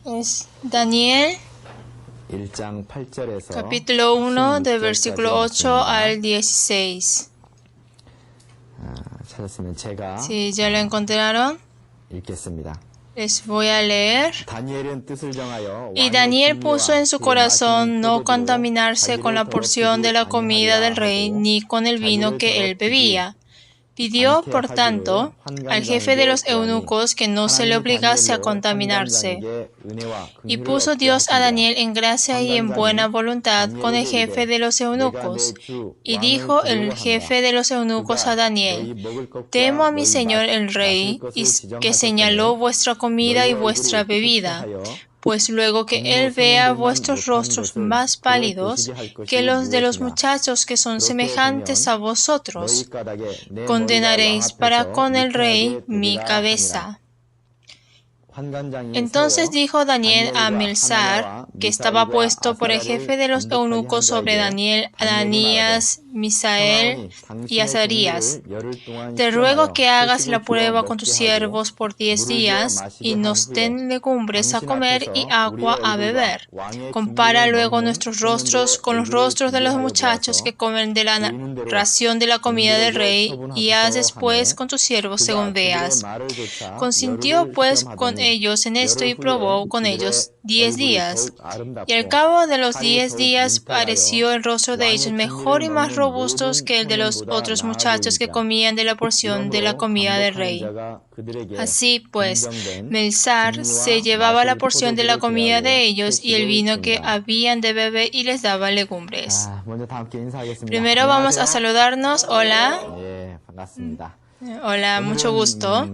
Es Daniel, capítulo 1, del versículo 8 al 16. Si ya lo encontraron, les voy a leer. Y Daniel puso en su corazón no contaminarse con la porción de la comida del rey ni con el vino que él bebía. Pidió, por tanto, al jefe de los eunucos que no se le obligase a contaminarse. Y puso Dios a Daniel en gracia y en buena voluntad con el jefe de los eunucos. Y dijo el jefe de los eunucos a Daniel: Temo a mi señor el rey, que señaló vuestra comida y vuestra bebida. Pues luego que él vea vuestros rostros más pálidos que los de los muchachos que son semejantes a vosotros, condenaréis para con el rey mi cabeza. Entonces dijo Daniel a Melzar, que estaba puesto por el jefe de los eunucos sobre Daniel, Ananías, Misael y Azarías: Te ruego que hagas la prueba con tus siervos por 10 días y nos den legumbres a comer y agua a beber. Compara luego nuestros rostros con los rostros de los muchachos que comen de la ración de la comida del rey y haz después con tus siervos según veas. Consintió pues con ellos en esto y probó con ellos 10 días. Y al cabo de los 10 días pareció el rostro de ellos mejor y más robustos que el de los otros muchachos que comían de la porción de la comida del rey. Así pues, Melzar se llevaba la porción de la comida de ellos y el vino que habían de beber y les daba legumbres. Primero vamos a saludarnos. Hola. Hola, mucho gusto.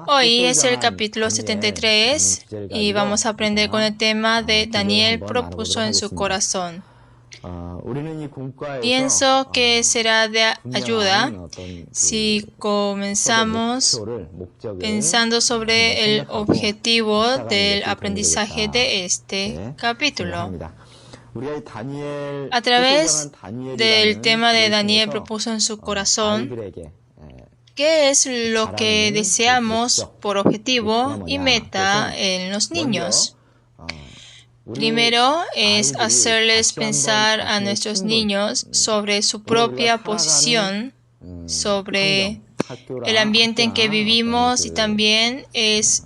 Hoy es el capítulo 73 y vamos a aprender con el tema de Daniel propuso en su corazón. Pienso que será de ayuda si comenzamos pensando sobre el objetivo del aprendizaje de este capítulo. A través del tema de Daniel propuso en su corazón, ¿qué es lo que deseamos por objetivo y meta en los niños? Primero es hacerles pensar a nuestros niños sobre su propia posición, sobre el ambiente en que vivimos, y también es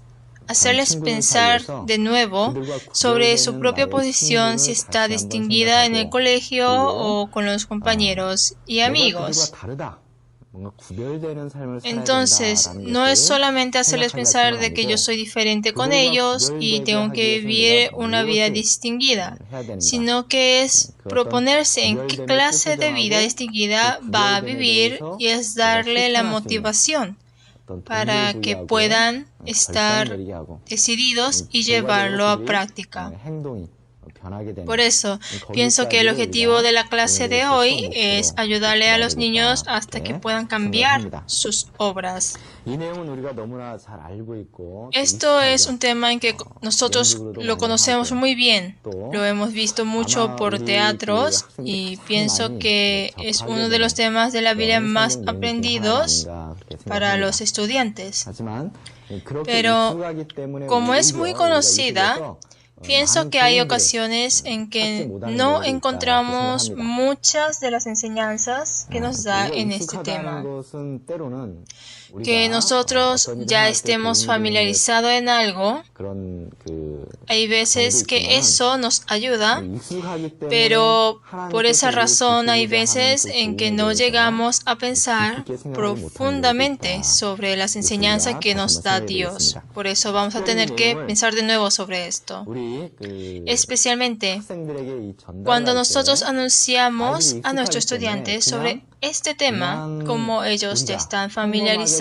hacerles pensar de nuevo sobre su propia posición, si está distinguida en el colegio o con los compañeros y amigos. Entonces, no es solamente hacerles pensar de que yo soy diferente con ellos y tengo que vivir una vida distinguida, sino que es proponerse en qué clase de vida distinguida va a vivir y es darle la motivación para que puedan estar decididos y llevarlo a práctica. Por eso, pienso que el objetivo de la clase de hoy es ayudarle a los niños hasta que puedan cambiar sus obras. Esto es un tema en que nosotros lo conocemos muy bien. Lo hemos visto mucho por teatros y pienso que es uno de los temas de la Biblia más aprendidos para los estudiantes. Pero como es muy conocida, pienso que hay ocasiones en que no encontramos muchas de las enseñanzas que nos da en este tema. Que nosotros ya estemos familiarizados en algo, hay veces que eso nos ayuda, pero por esa razón hay veces en que no llegamos a pensar profundamente sobre las enseñanzas que nos da Dios. Por eso vamos a tener que pensar de nuevo sobre esto. Especialmente cuando nosotros anunciamos a nuestros estudiantes sobre este tema, como ellos ya están familiarizados,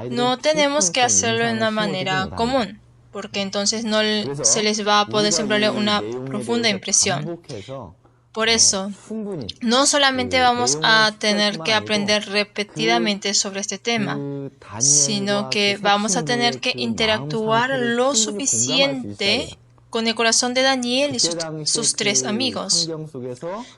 no tenemos que hacerlo de una manera común, porque entonces no se les va a poder sembrarle una profunda impresión. Por eso, no solamente vamos a tener que aprender repetidamente sobre este tema, sino que vamos a tener que interactuar lo suficiente con el corazón de Daniel y sus 3 amigos,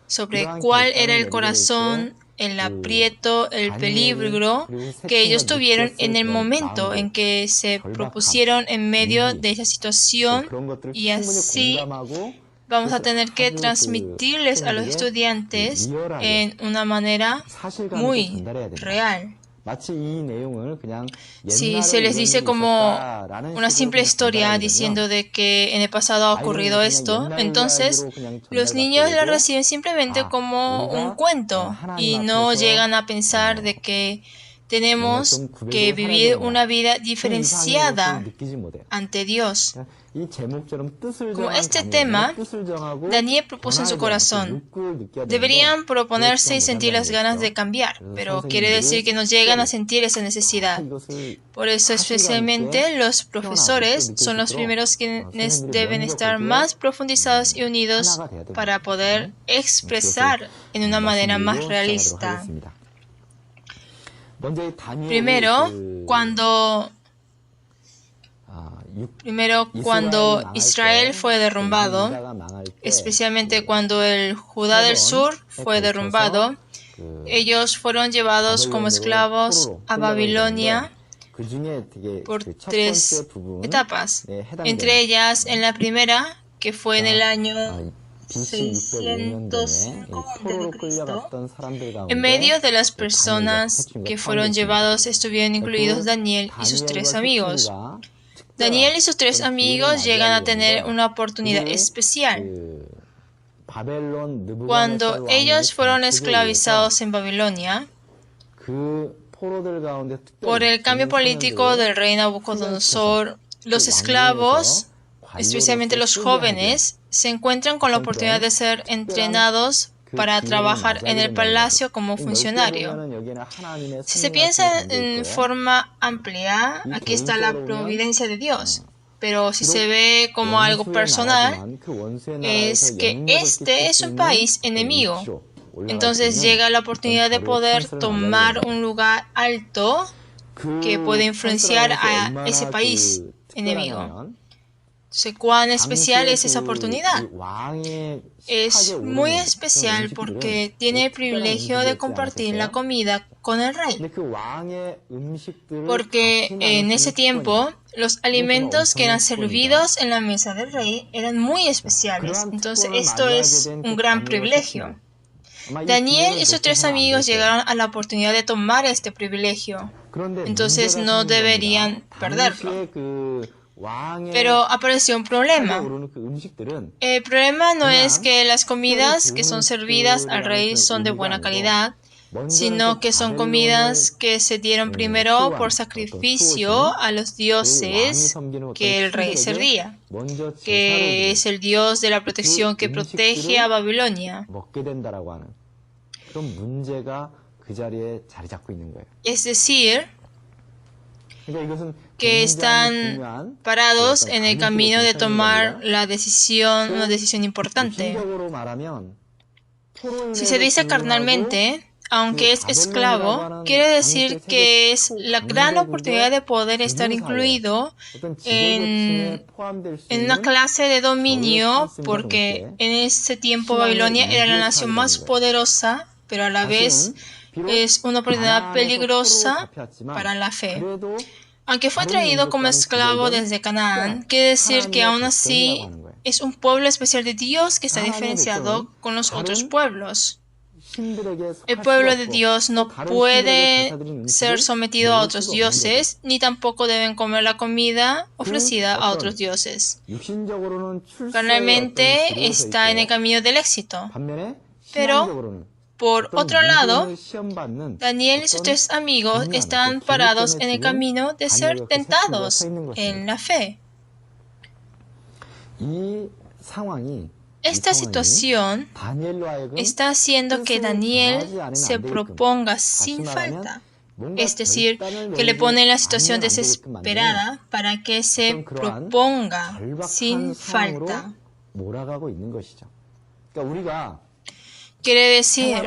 sobre cuál era el corazón el aprieto, el peligro que ellos tuvieron en el momento en que se propusieron en medio de esa situación, y así vamos a tener que transmitirles a los estudiantes en una manera muy real. Si se les dice como una simple historia diciendo de que en el pasado ha ocurrido esto, entonces los niños lo reciben simplemente como un cuento y no llegan a pensar de que tenemos que vivir una vida diferenciada ante Dios. Como este tema, Daniel propuso en su corazón, deberían proponerse y sentir las ganas de cambiar, pero quiere decir que no llegan a sentir esa necesidad. Por eso, especialmente los profesores son los primeros quienes deben estar más profundizados y unidos para poder expresar en una manera más realista. Primero, cuando Israel fue derrumbado, especialmente cuando el Judá del Sur fue derrumbado, ellos fueron llevados como esclavos a Babilonia por 3 etapas. Entre ellas, en la primera, que fue en el año 605 a.C., en medio de las personas que fueron llevados estuvieron incluidos Daniel y sus 3 amigos. Daniel y sus 3 amigos llegan a tener una oportunidad especial. Cuando ellos fueron esclavizados en Babilonia, por el cambio político del rey Nabucodonosor, los esclavos, especialmente los jóvenes, se encuentran con la oportunidad de ser entrenados para trabajar en el palacio como funcionario. Si se piensa en forma amplia, aquí está la providencia de Dios. Pero si se ve como algo personal, es que este es un país enemigo. Entonces llega la oportunidad de poder tomar un lugar alto que puede influenciar a ese país enemigo. Entonces, ¿cuán especial es esa oportunidad? Es muy especial porque tiene el privilegio de compartir la comida con el rey. Porque en ese tiempo, los alimentos que eran servidos en la mesa del rey eran muy especiales. Entonces, esto es un gran privilegio. Daniel y sus 3 amigos llegaron a la oportunidad de tomar este privilegio. Entonces, no deberían perderlo. Pero apareció un problema. El problema no es que las comidas que son servidas al rey son de buena calidad, sino que son comidas que se dieron primero por sacrificio a los dioses que el rey servía, que es el dios de la protección que protege a Babilonia. Es decir, que están parados en el camino de tomar una decisión importante. Si se dice carnalmente, aunque es esclavo, quiere decir que es la gran oportunidad de poder estar incluido en una clase de dominio, porque en ese tiempo Babilonia era la nación más poderosa, pero a la vez es una oportunidad peligrosa para la fe. Aunque fue traído como esclavo desde Canaán, quiere decir que aún así es un pueblo especial de Dios que está diferenciado con los otros pueblos. El pueblo de Dios no puede ser sometido a otros dioses, ni tampoco deben comer la comida ofrecida a otros dioses. Carnalmente está en el camino del éxito, pero por otro lado, Daniel y sus 3 amigos están parados en el camino de ser tentados en la fe. Esta situación está haciendo que Daniel se proponga sin falta, es decir, que le pone en la situación desesperada para que se proponga sin falta. Quiere decir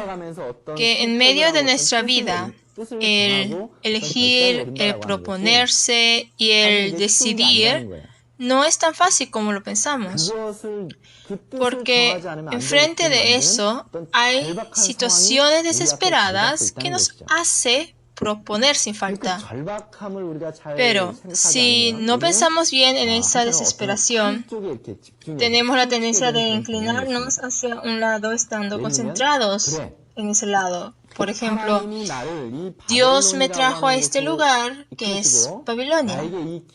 que en medio de nuestra vida, el elegir, el proponerse y el decidir no es tan fácil como lo pensamos, porque enfrente de eso hay situaciones desesperadas que nos hace proponer sin falta. Pero si no pensamos bien en esa desesperación, tenemos la tendencia de inclinarnos hacia un lado estando concentrados en ese lado. Por ejemplo, Dios me trajo a este lugar que es Babilonia,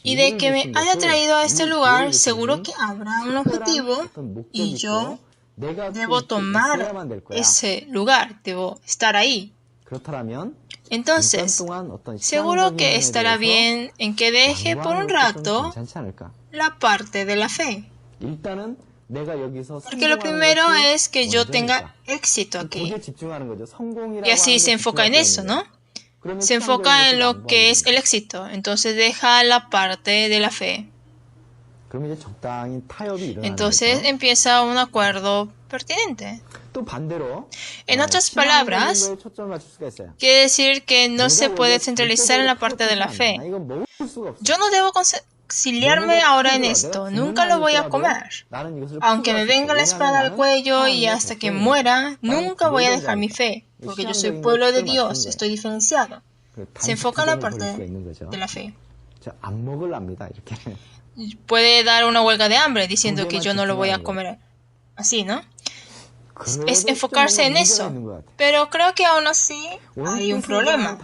y de que me haya traído a este lugar seguro que habrá un objetivo y yo debo tomar ese lugar, debo estar ahí. Entonces, seguro que estará bien en que deje por un rato la parte de la fe. Porque lo primero es que yo tenga éxito aquí. Y así se enfoca en eso, ¿no? Se enfoca en lo que es el éxito. Entonces deja la parte de la fe. Entonces empieza un acuerdo pertinente. En otras palabras, quiere decir que no se puede centralizar en la parte de la fe. Yo no debo conciliarme ahora en esto, nunca lo voy a comer. Aunque me venga la espada al cuello y hasta que muera, nunca voy a dejar mi fe, porque yo soy pueblo de Dios, estoy diferenciado. Se enfoca en la parte de la fe. Puede dar una huelga de hambre diciendo que yo no lo voy a comer. Así, ¿no? Es enfocarse en eso. Pero creo que aún así hay un problema.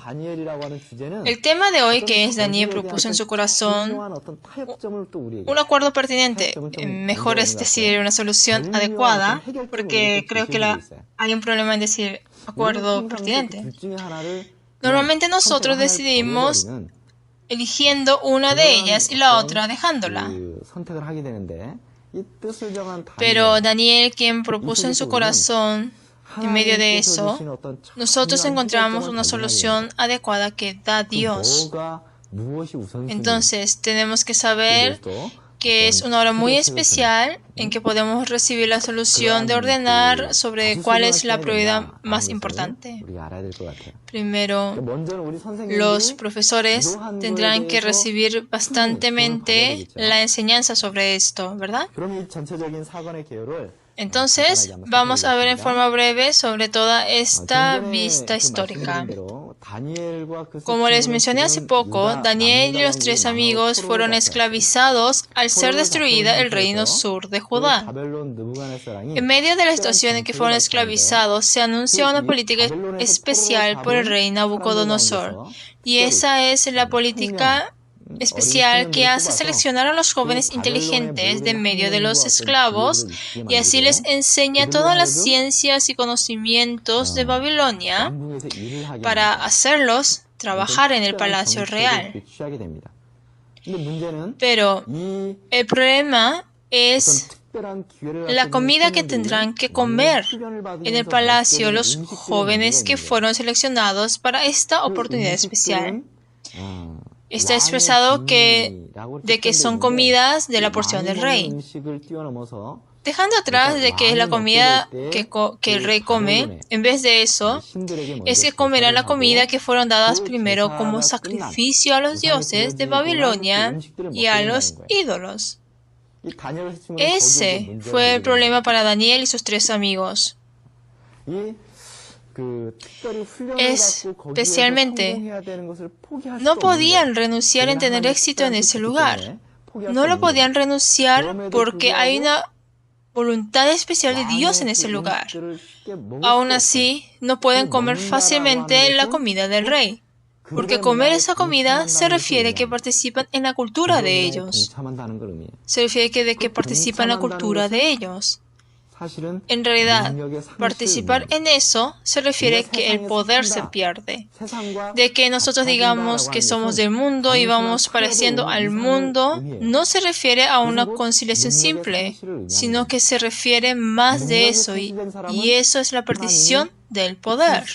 El tema de hoy que es Daniel propuso en su corazón un acuerdo pertinente. Mejor es decir una solución adecuada, porque creo que hay un problema en decir acuerdo pertinente. Normalmente nosotros decidimos eligiendo una de ellas y la otra dejándola. Pero Daniel, quien propuso en su corazón, en medio de eso, nosotros encontramos una solución adecuada que da Dios. Entonces, tenemos que saber que es una hora muy especial en que podemos recibir la solución de ordenar sobre cuál es la prioridad más importante. Primero, los profesores tendrán que recibir bastantemente la enseñanza sobre esto, ¿verdad? Entonces, vamos a ver en forma breve sobre toda esta vista histórica. Como les mencioné hace poco, Daniel y los 3 amigos fueron esclavizados al ser destruida el reino sur de Judá. En medio de la situación en que fueron esclavizados, se anunció una política especial por el rey Nabucodonosor, y esa es la política especial que hace seleccionar a los jóvenes inteligentes de medio de los esclavos y así les enseña todas las ciencias y conocimientos de Babilonia para hacerlos trabajar en el palacio real. Pero el problema es la comida que tendrán que comer en el palacio los jóvenes que fueron seleccionados para esta oportunidad especial. Está expresado de que son comidas de la porción del rey. Dejando atrás de que es la comida que el rey come, en vez de eso, es que comerán la comida que fueron dadas primero como sacrificio a los dioses de Babilonia y a los ídolos. Ese fue el problema para Daniel y sus 3 amigos. Especialmente, no podían renunciar en tener éxito en ese lugar. No lo podían renunciar porque hay una voluntad especial de Dios en ese lugar. Aún así, no pueden comer fácilmente la comida del rey, porque comer esa comida se refiere a que participan en la cultura de ellos. Se refiere a que participan en la cultura de ellos. En realidad, participar en eso se refiere a que el poder se pierde. De que nosotros digamos que somos del mundo y vamos pareciendo al mundo, no se refiere a una conciliación simple, sino que se refiere más de eso, y eso es la perdición del poder.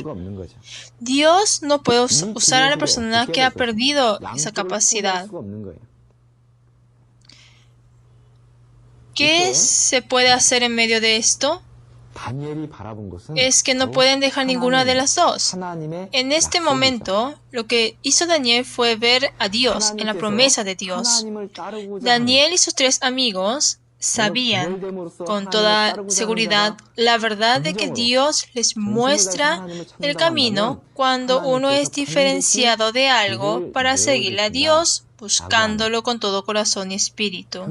Dios no puede usar a la persona que ha perdido esa capacidad. ¿Qué se puede hacer en medio de esto? es que no pueden dejar ninguna de las dos. En este momento, lo que hizo Daniel fue ver a Dios en la promesa de Dios. Daniel y sus 3 amigos sabían con toda seguridad la verdad de que Dios les muestra el camino cuando uno es diferenciado de algo para seguirle a Dios, buscándolo con todo corazón y espíritu.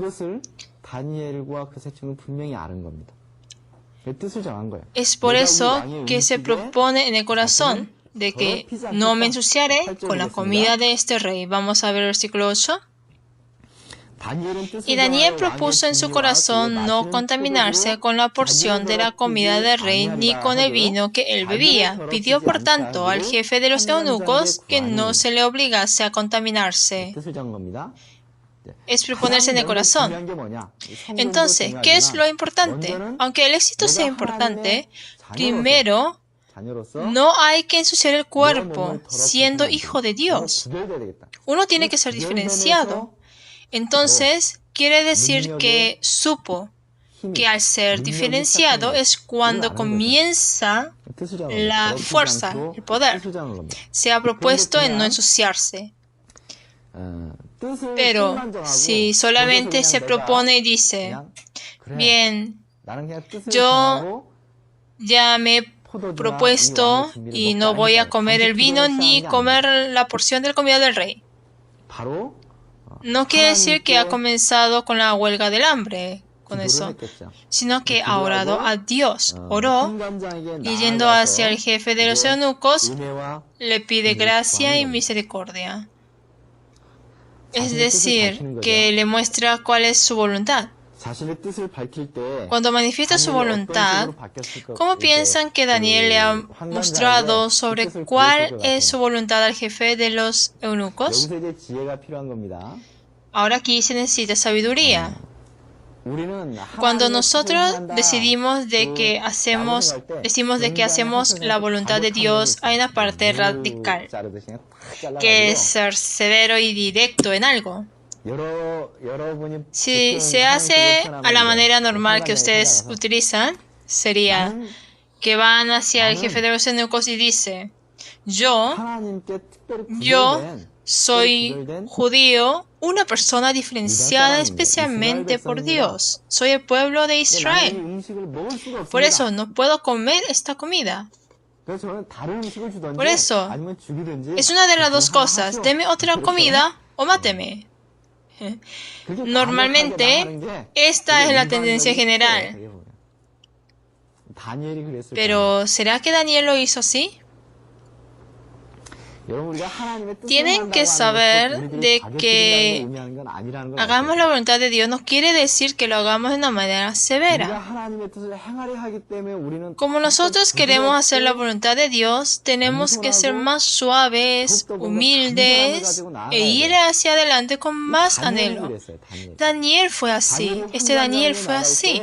Es por eso que se propone en el corazón de que no me ensuciaré con la comida de este rey. Vamos a ver el versículo 8. Y Daniel propuso en su corazón no contaminarse con la porción de la comida del rey ni con el vino que él bebía. Pidió por tanto al jefe de los eunucos que no se le obligase a contaminarse. Es proponerse en el corazón. Entonces, ¿qué es lo importante? Aunque el éxito sea importante, primero, no hay que ensuciar el cuerpo siendo hijo de Dios. Uno tiene que ser diferenciado. Entonces, quiere decir que supo que al ser diferenciado es cuando comienza la fuerza, el poder. Se ha propuesto en no ensuciarse. Pero si solamente se propone y dice, bien, yo ya me he propuesto y no voy a comer el vino ni comer la porción de la comida del rey. No quiere decir que ha comenzado con la huelga del hambre, con eso, sino que ha orado a Dios, oró, y yendo hacia el jefe de los eunucos, le pide gracia y misericordia. Es decir, que le muestra cuál es su voluntad. Cuando manifiesta su voluntad, ¿cómo piensan que Daniel le ha mostrado sobre cuál es su voluntad al jefe de los eunucos? Ahora aquí se necesita sabiduría. Cuando nosotros decimos de que hacemos la voluntad de Dios, hay una parte radical, que es ser severo y directo en algo. Si se hace a la manera normal que ustedes utilizan, sería que van hacia el jefe de los eunucos y dice, yo soy judío, una persona diferenciada especialmente por Dios. Soy el pueblo de Israel. Por eso no puedo comer esta comida. Por eso, es una de las dos cosas. Deme otra comida o máteme. Normalmente, esta es la tendencia general. Pero, ¿será que Daniel lo hizo así? Tienen que saber de que hagamos la voluntad de Dios no quiere decir que lo hagamos de una manera severa. Como nosotros queremos hacer la voluntad de Dios, tenemos que ser más suaves, humildes e ir hacia adelante con más anhelo. Daniel fue así. Daniel fue así.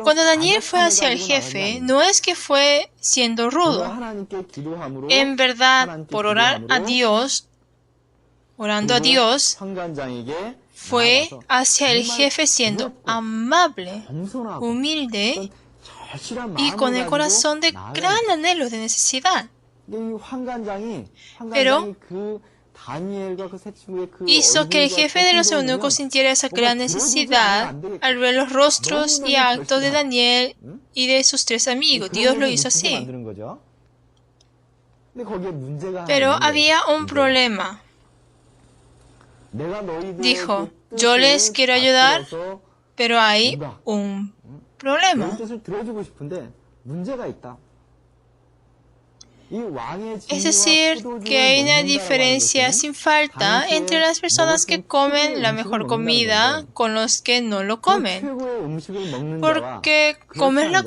Cuando Daniel fue hacia el jefe, no es que fue siendo rudo. En verdad, por orar a Dios, orando a Dios, fue hacia el jefe siendo amable, humilde y con el corazón de gran anhelo de necesidad. Pero hizo que el jefe de los eunucos sintiera esa gran necesidad al ver los rostros y actos de Daniel y de sus 3 amigos. Dios lo hizo así. Pero había un problema. Dijo, yo les quiero ayudar, pero hay un problema. Es decir, que hay una diferencia sin falta entre las personas que comen la mejor comida con los que no lo comen. Porque comer la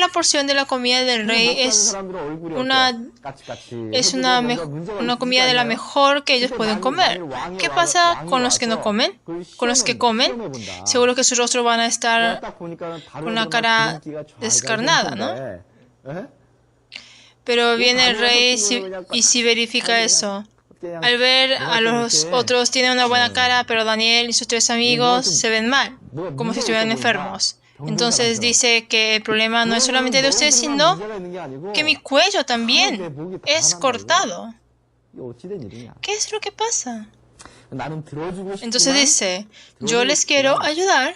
porción de la comida del rey es una comida de la mejor que ellos pueden comer. ¿Qué pasa con los que no comen? Con los que comen, seguro que su rostro van a estar con una cara descarnada, ¿no? Pero viene el rey y si verifica eso. Al ver a los otros tienen una buena cara, pero Daniel y sus 3 amigos se ven mal, como si estuvieran enfermos. Entonces dice que el problema no es solamente de ustedes, sino que mi cuello también es cortado. ¿Qué es lo que pasa? Entonces dice, yo les quiero ayudar,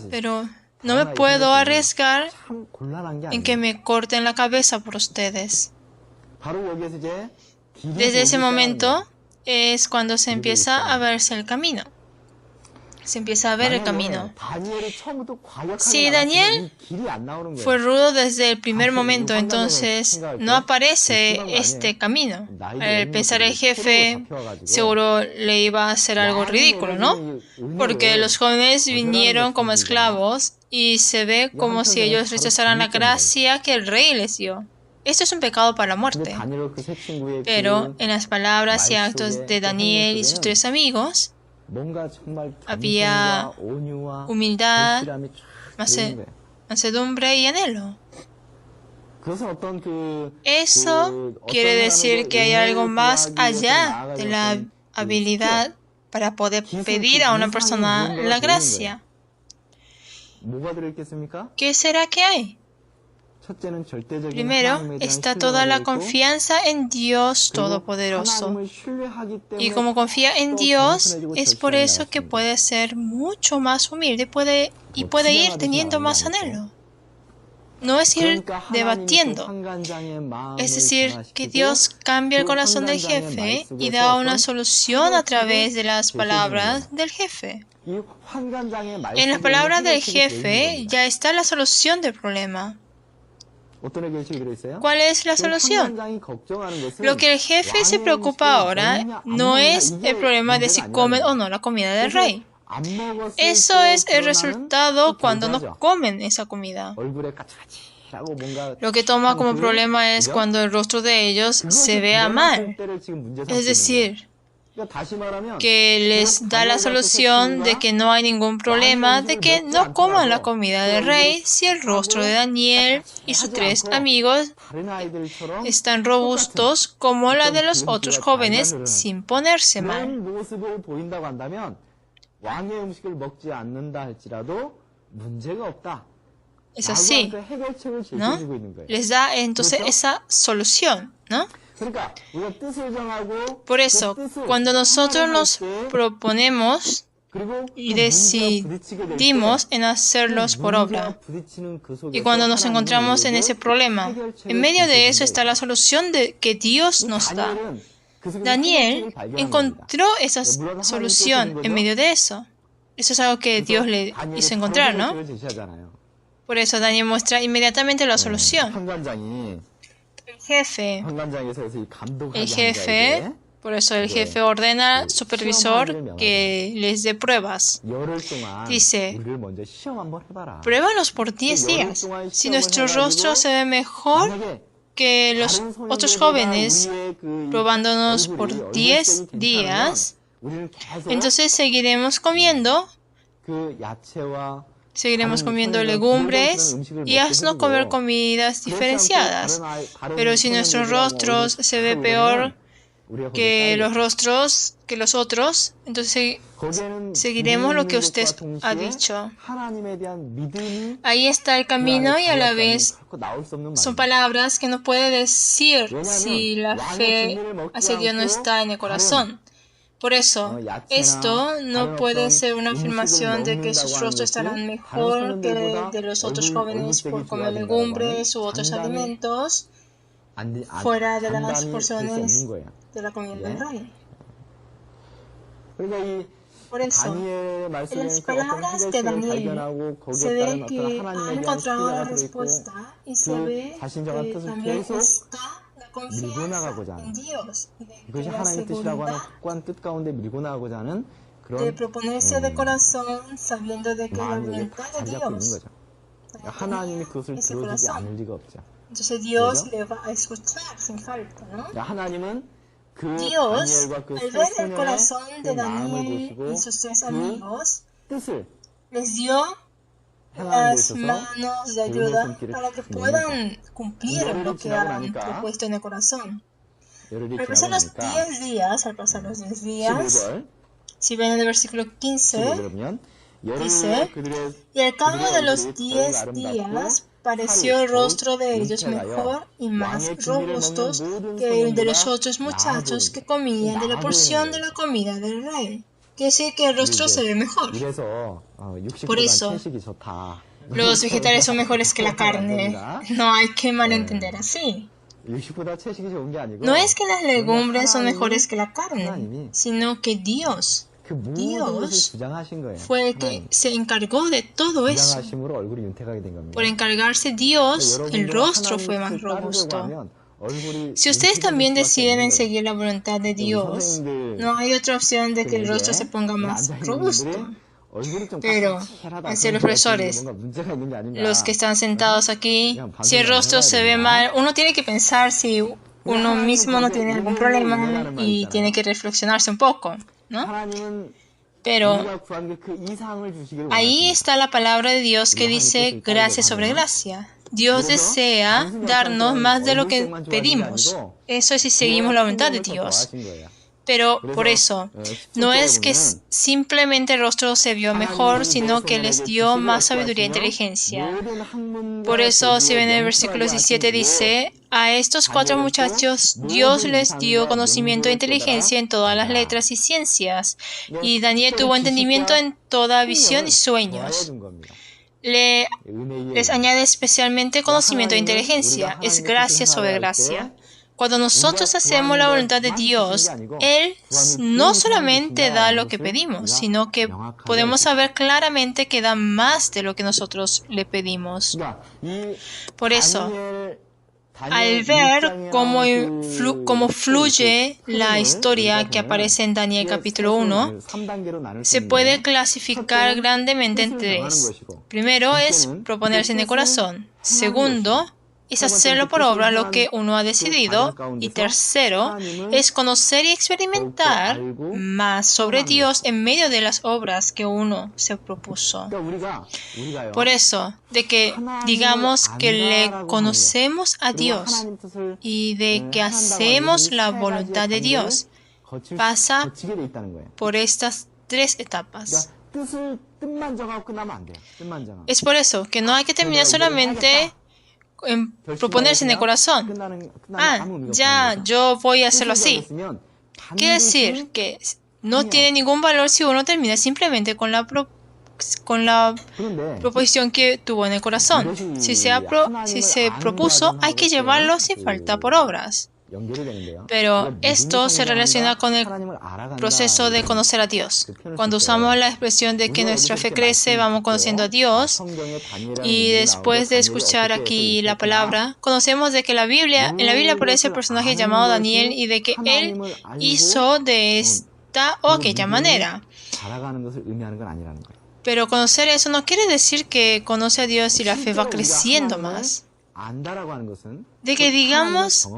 pero no me puedo arriesgar en que me corten la cabeza por ustedes. Desde ese momento es cuando se empieza a verse el camino. Se empieza a ver el camino. Si Daniel fue rudo desde el primer momento, entonces no aparece este camino. Al pensar el jefe, seguro le iba a hacer algo ridículo, ¿no? Porque los jóvenes vinieron como esclavos y se ve como si ellos rechazaran la gracia que el rey les dio. Esto es un pecado para la muerte. Pero en las palabras y actos de Daniel y sus tres amigos, había humildad, mansedumbre y anhelo. Eso quiere decir que hay algo más allá de la habilidad para poder pedir a una persona la gracia. ¿Qué será que hay? Primero está toda la confianza en Dios Todopoderoso. Y como confía en Dios, es por eso que puede ser mucho más humilde y puede ir teniendo más anhelo. No es ir debatiendo. Es decir, que Dios cambia el corazón del jefe y da una solución a través de las palabras del jefe. En las palabras del jefe ya está la solución del problema. ¿Cuál es la solución? Lo que el jefe se preocupa ahora no es el problema de si comen o no la comida del rey. Eso es el resultado cuando no comen esa comida. Lo que toma como problema es cuando el rostro de ellos se vea mal. Es decir, que les da la solución de que no hay ningún problema de que no coman la comida del rey si el rostro de Daniel y sus tres amigos están robustos como la de los otros jóvenes sin ponerse mal. Es así, ¿no? Les da entonces esa solución, ¿no? Por eso, cuando nosotros nos proponemos y decidimos en hacerlos por obra, y cuando nos encontramos en ese problema, en medio de eso está la solución que Dios nos da. Daniel encontró esa solución en medio de eso. Eso es algo que Dios le hizo encontrar, ¿no? Por eso Daniel muestra inmediatamente la solución. El jefe, por eso el jefe ordena al supervisor que les dé pruebas. Dice, pruébanos por 10 días. Si nuestro rostro se ve mejor que los otros jóvenes probándonos por 10 días, entonces seguiremos comiendo legumbres y haznos comer comidas diferenciadas. Pero si nuestros rostros se ve peor que los otros, entonces seguiremos lo que usted ha dicho. Ahí está el camino y a la vez son palabras que no puede decir si la fe hacia Dios no está en el corazón. Por eso, esto no puede ser una afirmación de que sus rostros estarán mejor que de los otros jóvenes por comer legumbres u otros alimentos fuera de las porciones de la comida del rey. Por eso, en las palabras de Daniel se ve que ha encontrado la respuesta y se ve que también está la confianza en Dios y de la seguridad de proponerse de corazón sabiendo de que la voluntad de Dios ese corazón. Entonces Dios le va a escuchar sin falta, ¿no? Dios, al ver el corazón de Daniel y sus tres amigos, les dio las manos de ayuda para que puedan cumplir lo que han propuesto en el corazón. Al pasar los 10 días, si ven en el versículo 15, Dice, y al cabo de los 10 días pareció el rostro de ellos mejor y más robustos que el de los otros muchachos que comían de la porción de la comida del rey. Quiere decir que el rostro se ve mejor. Por eso, los vegetales son mejores que la carne. No hay que malentender así. No es que las legumbres son mejores que la carne, sino que Dios fue el que se encargó de todo eso. Por encargarse Dios, el rostro fue más robusto. Si ustedes también deciden seguir la voluntad de Dios, no hay otra opción de que el rostro se ponga más robusto. Pero, hacia los profesores, los que están sentados aquí, si el rostro se ve mal, uno tiene que pensar si uno mismo no tiene algún problema y tiene que reflexionarse un poco, ¿no? Pero ahí está la palabra de Dios que dice gracia sobre gracia. Dios desea darnos más de lo que pedimos. Eso es si seguimos la voluntad de Dios. Pero por eso, no es que simplemente el rostro se vio mejor, sino que les dio más sabiduría e inteligencia. Por eso, si ven en el versículo 17, dice, a estos 4 muchachos Dios les dio conocimiento e inteligencia en todas las letras y ciencias, y Daniel tuvo entendimiento en toda visión y sueños. Les añade especialmente conocimiento e inteligencia. Es gracia sobre gracia. Cuando nosotros hacemos la voluntad de Dios, Él no solamente da lo que pedimos, sino que podemos saber claramente que da más de lo que nosotros le pedimos. Por eso, al ver cómo fluye la historia que aparece en Daniel capítulo 1, se puede clasificar grandemente en 3. Primero es proponerse en el corazón. Segundo, es hacerlo por obra lo que uno ha decidido. Y tercero, es conocer y experimentar más sobre Dios en medio de las obras que uno se propuso. Por eso, de que digamos que le conocemos a Dios y de que hacemos la voluntad de Dios, pasa por estas 3 etapas. Es por eso que no hay que terminar solamente en proponerse en el corazón. Yo voy a hacerlo así. Quiere decir que no tiene ningún valor si uno termina simplemente con la proposición que tuvo en el corazón. Si se propuso, hay que llevarlo sin falta por obras. Pero esto se relaciona con el proceso de conocer a Dios. Cuando usamos la expresión de que nuestra fe crece, vamos conociendo a Dios. Y después de escuchar aquí la palabra, conocemos de que en la Biblia aparece el personaje llamado Daniel y de que él hizo de esta o aquella manera. Pero conocer eso no quiere decir que conoce a Dios y la fe va creciendo más. De que digamos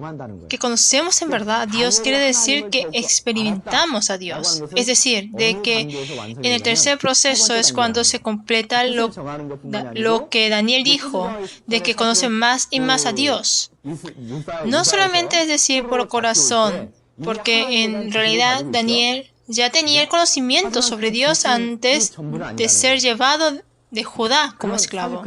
que conocemos en verdad a Dios quiere decir que experimentamos a Dios. Es decir, de que en el tercer proceso es cuando se completa lo que Daniel dijo, de que conoce más y más a Dios. No solamente es decir por corazón, porque en realidad Daniel ya tenía el conocimiento sobre Dios antes de ser llevado de Judá como esclavo.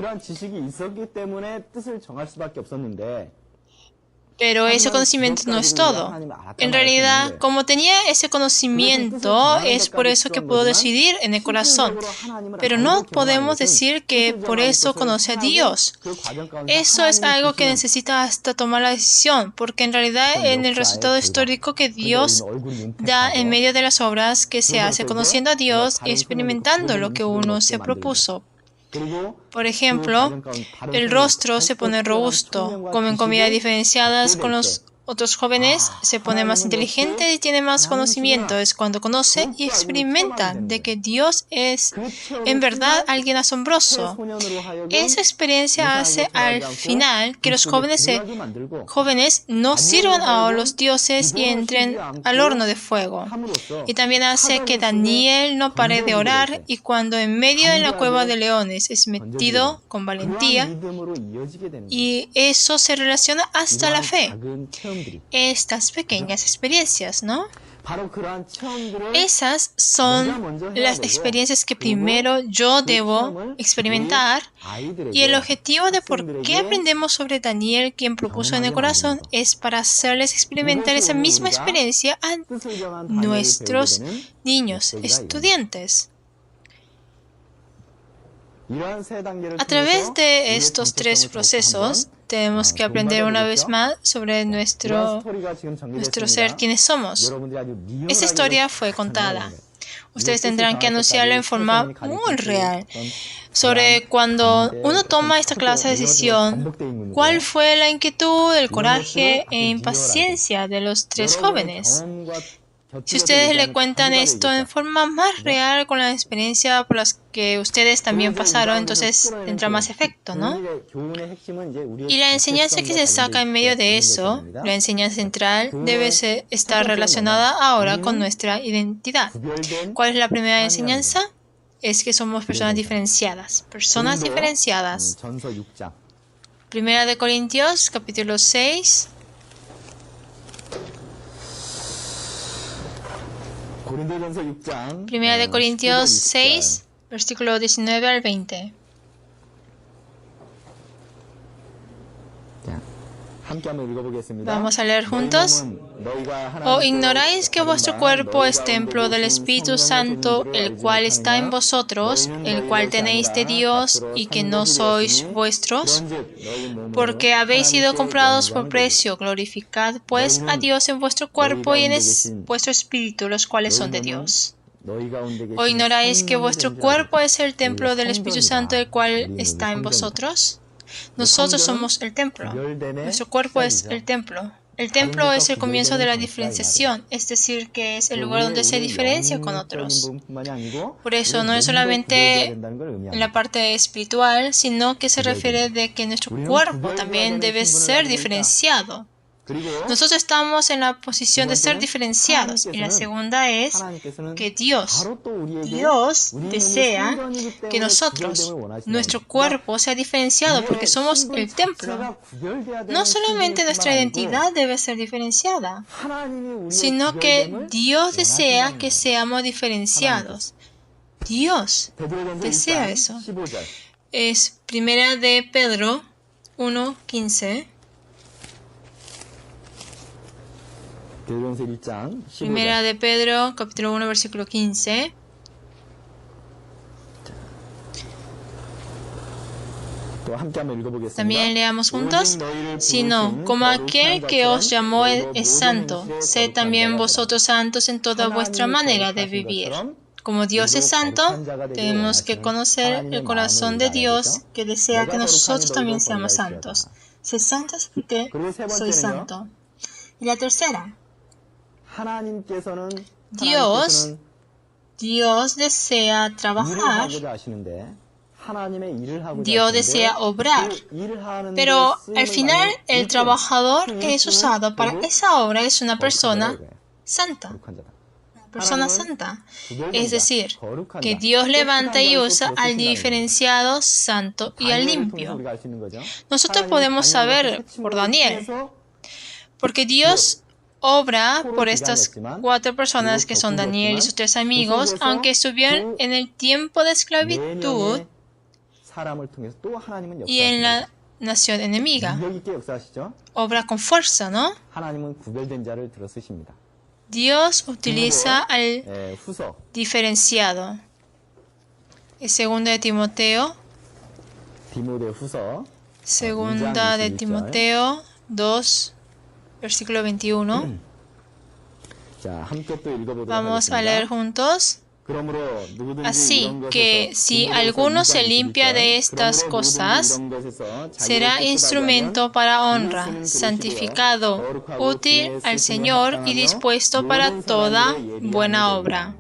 Pero ese conocimiento no es todo. En realidad, como tenía ese conocimiento, es por eso que pudo decidir en el corazón. Pero no podemos decir que por eso conoce a Dios. Eso es algo que necesita hasta tomar la decisión, porque en realidad en el resultado histórico que Dios da en medio de las obras que se hace conociendo a Dios y experimentando lo que uno se propuso. Por ejemplo, el rostro se pone robusto, comen comidas diferenciadas con los otros jóvenes, se pone más inteligente y tiene más conocimiento. Es cuando conoce y experimenta de que Dios es en verdad alguien asombroso. Esa experiencia hace al final que los jóvenes no sirvan a los dioses y entren al horno de fuego. Y también hace que Daniel no pare de orar y cuando en medio de la cueva de leones es metido con valentía, y eso se relaciona hasta la fe. Estas pequeñas experiencias, ¿no? Esas son las experiencias que primero yo debo experimentar, y el objetivo de por qué aprendemos sobre Daniel, quien propuso en el corazón, es para hacerles experimentar esa misma experiencia a nuestros niños, estudiantes. A través de estos tres procesos, tenemos que aprender una vez más sobre nuestro ser, quiénes somos. Esta historia fue contada. Ustedes tendrán que anunciarla en forma muy real. Sobre cuando uno toma esta clase de decisión, ¿cuál fue la inquietud, el coraje e impaciencia de los tres jóvenes? Si ustedes le cuentan esto en forma más real, con la experiencia por las que ustedes también pasaron, entonces tendrá más efecto, ¿no? Y la enseñanza que se saca en medio de eso, la enseñanza central, debe estar relacionada ahora con nuestra identidad. ¿Cuál es la primera enseñanza? Es que somos personas diferenciadas. Personas diferenciadas. Primera de Corintios, capítulo 6. Primera de Corintios 6, versículo 19 al 20. Vamos a leer juntos. ¿O ignoráis que vuestro cuerpo es templo del Espíritu Santo, el cual está en vosotros, el cual tenéis de Dios, y que no sois vuestros? Porque habéis sido comprados por precio. Glorificad pues a Dios en vuestro cuerpo y en vuestro espíritu, los cuales son de Dios. ¿O ignoráis que vuestro cuerpo es el templo del Espíritu Santo, el cual está en vosotros? Nosotros somos el templo. Nuestro cuerpo es el templo. El templo es el comienzo de la diferenciación, es decir, que es el lugar donde se diferencia con otros. Por eso no es solamente en la parte espiritual, sino que se refiere de que nuestro cuerpo también debe ser diferenciado. Nosotros estamos en la posición de ser diferenciados. Y la segunda es que Dios desea que nosotros, nuestro cuerpo, sea diferenciado porque somos el templo. No solamente nuestra identidad debe ser diferenciada, sino que Dios desea que seamos diferenciados. Dios desea eso. Es Primera de Pedro 1:15. Primera de Pedro, capítulo 1, versículo 15. También leamos juntos. Sino, como aquel que os llamó es santo, sed también vosotros santos en toda vuestra manera de vivir. Como Dios es santo, tenemos que conocer el corazón de Dios, que desea que nosotros también seamos santos. Sed santos porque soy santo. Y la tercera. Dios desea trabajar, Dios desea obrar, pero al final el trabajador que es usado para esa obra es una persona santa. Es decir, que Dios levanta y usa al diferenciado, santo y al limpio. Nosotros podemos saber por Daniel, porque Dios obra por estas cuatro personas que son Daniel y sus tres amigos, aunque estuvieron en el tiempo de esclavitud y en la nación enemiga. Obra con fuerza, ¿no? Dios utiliza al diferenciado. Es segunda de Timoteo 2, versículo 21. Vamos a leer juntos. Así que si alguno se limpia de estas cosas, será instrumento para honra, santificado, útil al Señor y dispuesto para toda buena obra.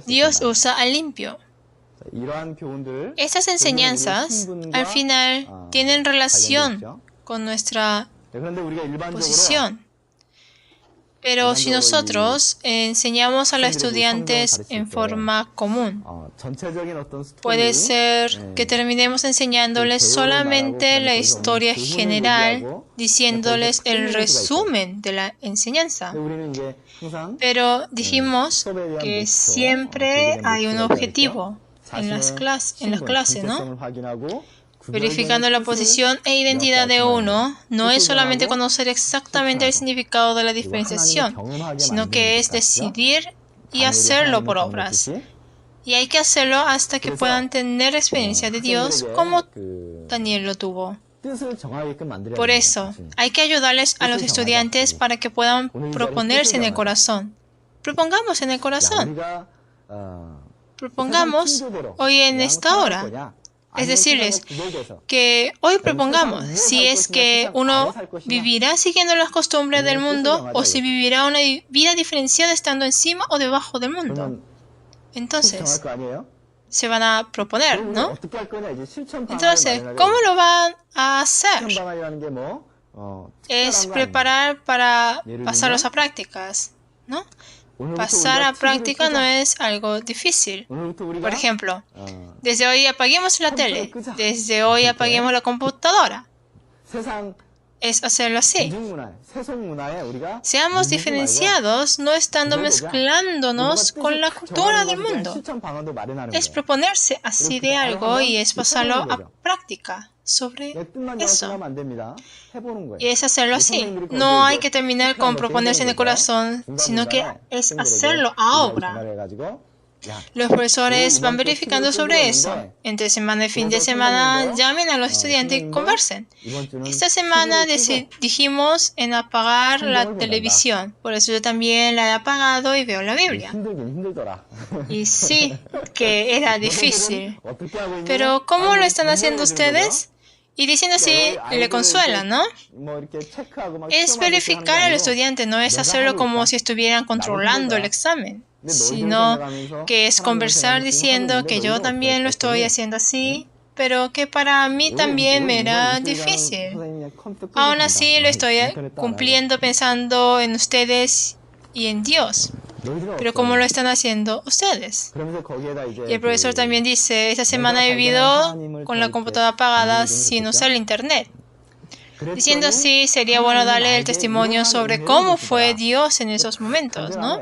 Dios usa al limpio. Estas enseñanzas al final tienen relación con nuestra posición. Pero si nosotros enseñamos a los estudiantes en forma común, puede ser que terminemos enseñándoles solamente la historia general, diciéndoles el resumen de la enseñanza. Pero dijimos que siempre hay un objetivo en las clases, ¿no? Verificando la posición e identidad de uno, no es solamente conocer exactamente el significado de la diferenciación, sino que es decidir y hacerlo por obras. Y hay que hacerlo hasta que puedan tener experiencia de Dios como Daniel lo tuvo. Por eso, hay que ayudarles a los estudiantes para que puedan proponerse en el corazón. Propongamos en el corazón. Propongamos hoy en esta hora. Es decirles que hoy propongamos si es que uno vivirá siguiendo las costumbres del mundo o si vivirá una vida diferenciada estando encima o debajo del mundo. Entonces, se van a proponer, ¿no? Entonces, ¿cómo lo van a hacer? Es preparar para pasarlos a prácticas, ¿no? Pasar a práctica no es algo difícil. Por ejemplo, desde hoy apaguemos la tele, desde hoy apaguemos la computadora. Es hacerlo así. Seamos diferenciados, no estando mezclándonos con la cultura del mundo. Es proponerse así de algo y es pasarlo a práctica sobre eso. Y es hacerlo así. No hay que terminar con proponerse en el corazón, sino que es hacerlo a obra. Los profesores van verificando sobre eso. Entre semana y fin de semana llamen a los estudiantes y conversen. Esta semana dijimos en apagar la televisión. Por eso yo también la he apagado y veo la Biblia. Y sí, que era difícil. Pero ¿cómo lo están haciendo ustedes? Y diciendo así, le consuelan, ¿no? Es verificar al estudiante, no es hacerlo como si estuvieran controlando el examen, sino que es conversar diciendo que yo también lo estoy haciendo así, pero que para mí también me era difícil. Aún así lo estoy cumpliendo pensando en ustedes y en Dios. Pero ¿cómo lo están haciendo ustedes? Y el profesor también dice, esta semana he vivido con la computadora apagada sin usar el internet. Diciendo así, sería bueno darle el testimonio sobre cómo fue Dios en esos momentos, ¿no?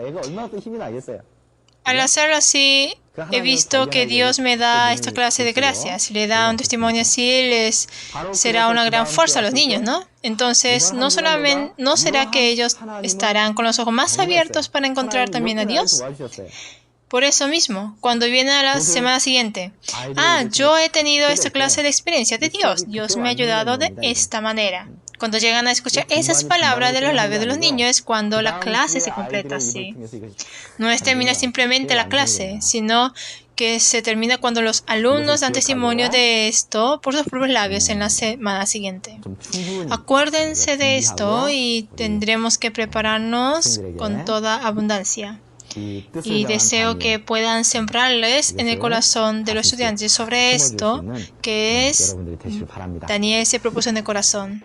Al hacerlo así, he visto que Dios me da esta clase de gracias. Si le da un testimonio así, les será una gran fuerza a los niños, ¿no? Entonces, ¿no será que ellos estarán con los ojos más abiertos para encontrar también a Dios? Por eso mismo, cuando viene a la semana siguiente, yo he tenido esta clase de experiencia de Dios. Dios me ha ayudado de esta manera. Cuando llegan a escuchar esas palabras de los labios de los niños es cuando la clase se completa así. No es terminar simplemente la clase, sino que se termina cuando los alumnos dan testimonio de esto por sus propios labios en la semana siguiente. Acuérdense de esto y tendremos que prepararnos con toda abundancia. Y deseo que puedan sembrarles en el corazón de los estudiantes sobre esto, que es Daniel se propuso en el corazón.